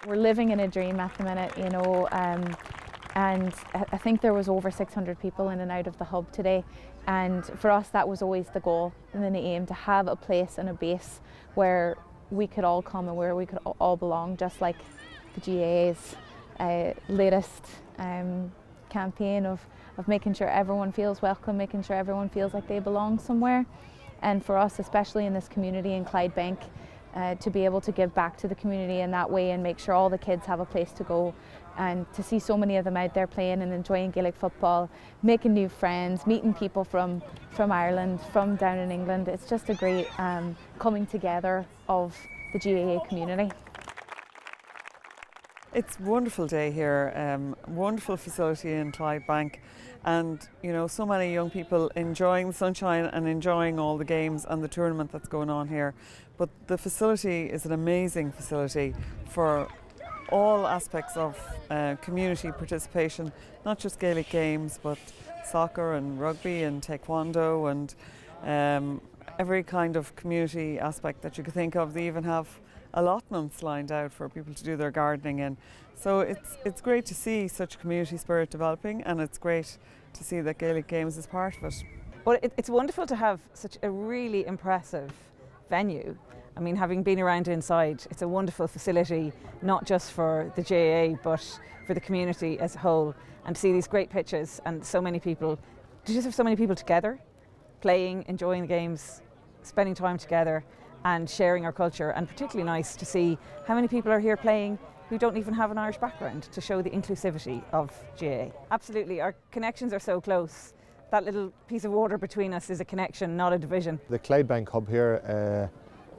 We're living in a dream at the minute, you know, and I think there was over 600 people in and out of the hub today, and for us that was always the goal and the aim, to have a place and a base where we could all come and where we could all belong, just like the GAA's latest campaign of making sure everyone feels welcome, making sure everyone feels like they belong somewhere. And for us, especially in this community in Clydebank, to be able to give back to the community in that way and make sure all the kids have a place to go, and to see so many of them out there playing and enjoying Gaelic football, making new friends, meeting people from Ireland, from down in England. It's just a great coming together of the GAA community. It's a wonderful day here, wonderful facility in Clydebank, and you know, so many young people enjoying the sunshine and enjoying all the games and the tournament that's going on here. But the facility is an amazing facility for all aspects of community participation, not just Gaelic games, but soccer and rugby and taekwondo and every kind of community aspect that you could think of. They even have allotments lined out for people to do their gardening in. So it's great to see such community spirit developing, and it's great to see that Gaelic Games is part of it. Well, it's wonderful to have such a really impressive venue. I mean, having been around inside, it's a wonderful facility, not just for the GAA, but for the community as a whole. And to see these great pitches and so many people, to just have so many people together, playing, enjoying the games, spending time together and sharing our culture. And particularly nice to see how many people are here playing who don't even have an Irish background, to show the inclusivity of GAA. Absolutely, our connections are so close. That little piece of water between us is a connection, not a division. The Clydebank hub here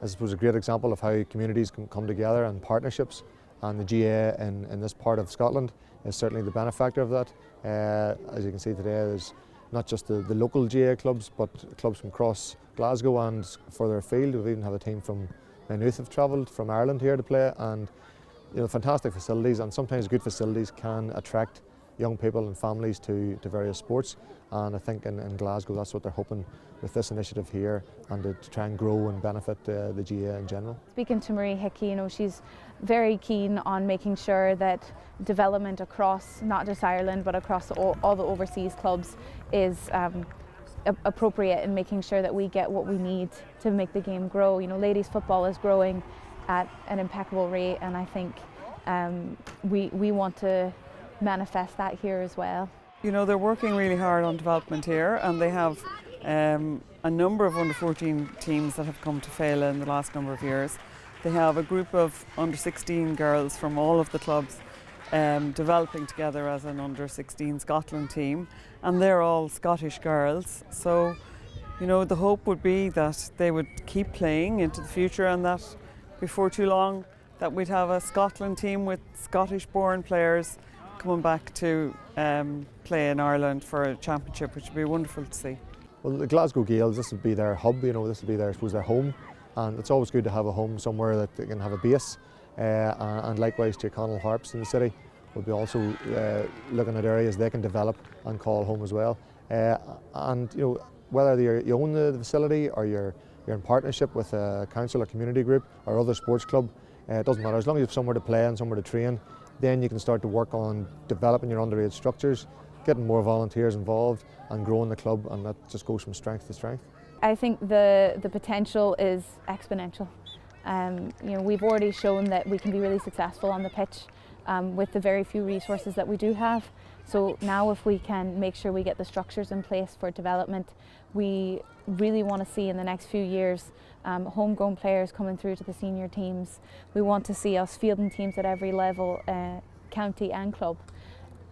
was a great example of how communities can come together and partnerships, and the GAA in this part of Scotland is certainly the benefactor of that. As you can see today, there's not just the local GAA clubs, but clubs from across Glasgow and further afield. We've even had a team from Maynooth have travelled from Ireland here to play, and you know, fantastic facilities, and sometimes good facilities can attract young people and families to various sports, and I think in Glasgow that's what they're hoping with this initiative here, and to try and grow and benefit the GAA in general. Speaking to Marie Hickey, you know, she's very keen on making sure that development across not just Ireland but across all the overseas clubs is appropriate, in making sure that we get what we need to make the game grow. You know, ladies football is growing at an impeccable rate, and I think we want to manifest that here as well. You know, they're working really hard on development here, and they have a number of under-14 teams that have come to Féile in the last number of years. They have a group of under-16 girls from all of the clubs developing together as an under-16 Scotland team, and they're all Scottish girls. So, you know, the hope would be that they would keep playing into the future, and that before too long that we'd have a Scotland team with Scottish-born players coming back to play in Ireland for a championship, which would be wonderful to see. Well, the Glasgow Gaels, this would be their hub, you know, this would be their, I suppose, their home, and it's always good to have a home somewhere that they can have a base, and likewise to Consol Harps in the city. We'll be also looking at areas they can develop and call home as well. And you know, whether you own the facility or you're in partnership with a council or community group or other sports club, it doesn't matter. As long as you have somewhere to play and somewhere to train, then you can start to work on developing your underage structures, getting more volunteers involved and growing the club, and that just goes from strength to strength. I think the potential is exponential. You know, we've already shown that we can be really successful on the pitch with the very few resources that we do have. So now if we can make sure we get the structures in place for development, we really want to see in the next few years homegrown players coming through to the senior teams. We want to see us fielding teams at every level, county and club.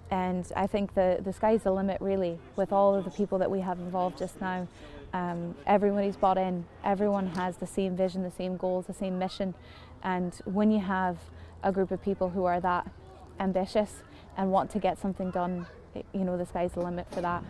And I think the sky's the limit really with all of the people that we have involved just now. Everybody's bought in, everyone has the same vision, the same goals, the same mission. And when you have a group of people who are that ambitious and want to get something done, you know, the sky's the limit for that.